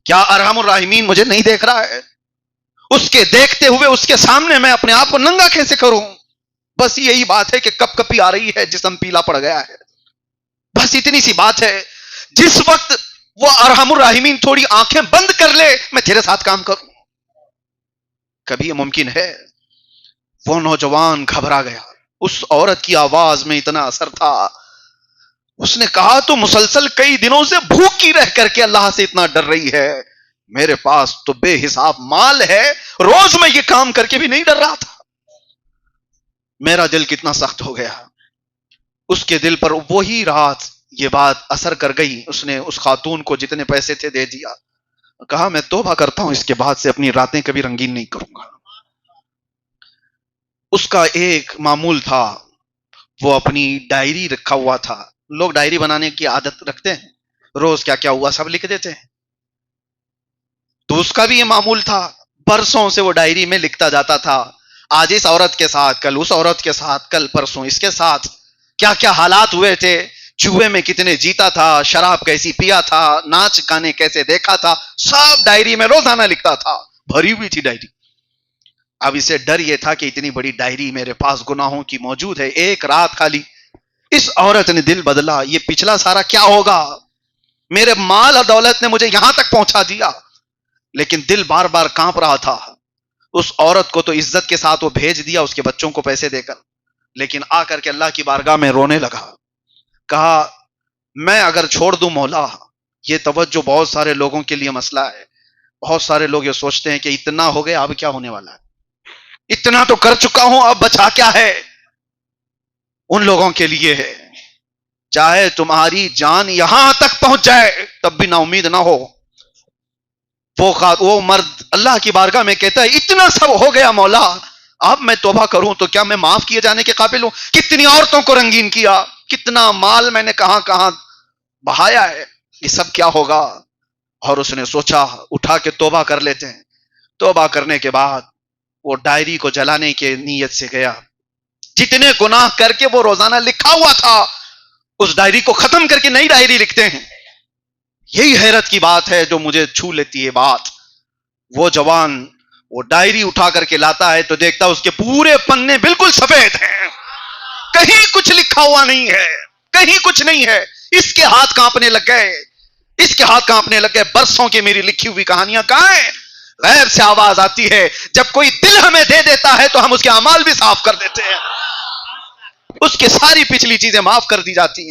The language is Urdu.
کیا ارحم الراحمین مجھے نہیں دیکھ رہا ہے؟ اس کے دیکھتے ہوئے اس کے سامنے میں اپنے آپ کو ننگا کیسے کروں؟ بس یہی بات ہے کہ کپ کپی آ رہی ہے، جسم پیلا پڑ گیا ہے، بس اتنی سی بات ہے. جس وقت وہ ارحم الراحمین تھوڑی آنکھیں بند کر لے میں تیرے ساتھ کام کروں. کبھی یہ ممکن ہے؟ وہ نوجوان گھبرا گیا. اس عورت کی آواز میں اتنا اثر تھا. اس نے کہا تو مسلسل کئی دنوں سے بھوکی رہ کر کے اللہ سے اتنا ڈر رہی ہے، میرے پاس تو بے حساب مال ہے، روز میں یہ کام کر کے بھی نہیں ڈر رہا تھا. میرا دل کتنا سخت ہو گیا. اس کے دل پر وہی رات یہ بات اثر کر گئی. اس نے اس خاتون کو جتنے پیسے تھے دے دیا. کہا میں توبہ کرتا ہوں، اس کے بعد سے اپنی راتیں کبھی رنگین نہیں کروں گا. اس کا ایک معمول تھا، وہ اپنی ڈائری رکھا ہوا تھا. لوگ ڈائری بنانے کی عادت رکھتے ہیں، روز کیا کیا ہوا سب لکھ دیتے ہیں. تو اس کا بھی یہ معمول تھا، برسوں سے وہ ڈائری میں لکھتا جاتا تھا، آج اس عورت کے ساتھ، کل اس عورت کے ساتھ، کل پرسوں اس کے ساتھ کیا کیا حالات ہوئے تھے، جوئے میں کتنے جیتا تھا، شراب کیسی پیا تھا، ناچ گانے کیسے دیکھا تھا، سب ڈائری میں روزانہ لکھتا تھا. بھری ہوئی تھی ڈائری. اب اسے ڈر یہ تھا کہ اتنی بڑی ڈائری میرے پاس گناہوں کی موجود ہے، ایک رات خالی اس عورت نے دل بدلا، یہ پچھلا سارا کیا ہوگا؟ میرے مال اور دولت نے مجھے یہاں تک پہنچا دیا. لیکن دل بار بار کانپ رہا تھا. اس عورت کو تو عزت کے ساتھ وہ بھیج دیا اس کے بچوں کو پیسے دے کر، لیکن آ کر کے اللہ کی بارگاہ میں رونے لگا. کہا میں اگر چھوڑ دوں مولا، یہ توجہ بہت سارے لوگوں کے لیے مسئلہ ہے. بہت سارے لوگ یہ سوچتے ہیں کہ اتنا ہو گیا اب کیا ہونے والا ہے، اتنا تو کر چکا ہوں اب بچا کیا ہے. ان لوگوں کے لیے ہے، چاہے تمہاری جان یہاں تک پہنچ جائے تب بھی نا امید نہ ہو. وہ مرد اللہ کی بارگاہ میں کہتا ہے اتنا سب ہو گیا مولا، اب میں توبہ کروں تو کیا میں معاف کیے جانے کے قابل ہوں؟ کتنی عورتوں کو رنگین کیا، کتنا مال میں نے کہاں کہاں بہایا ہے، یہ سب کیا ہوگا؟ اور اس نے سوچا اٹھا کے توبہ کر لیتے ہیں. توبہ کرنے کے بعد وہ ڈائری کو جلانے کے نیت سے گیا. جتنے گناہ کر کے وہ روزانہ لکھا ہوا تھا اس ڈائری کو ختم کر کے نئی ڈائری لکھتے ہیں. یہی حیرت کی بات ہے جو مجھے چھو لیتی ہے بات. وہ جوان وہ ڈائری اٹھا کر کے لاتا ہے تو دیکھتا اس کے پورے پنے بالکل سفید ہیں، کہیں کچھ لکھا ہوا نہیں ہے، کہیں کچھ نہیں ہے. اس کے ہاتھ کانپنے لگ گئے، اس کے ہاتھ کانپنے لگ گئے. برسوں کی میری لکھی ہوئی کہانیاں کہاں ہیں؟ غیب سے آواز آتی ہے، جب کوئی دل ہمیں دے دیتا ہے تو ہم اس کے اعمال بھی صاف کر دیتے ہیں، اس کی ساری پچھلی چیزیں معاف کر دی جاتی ہیں.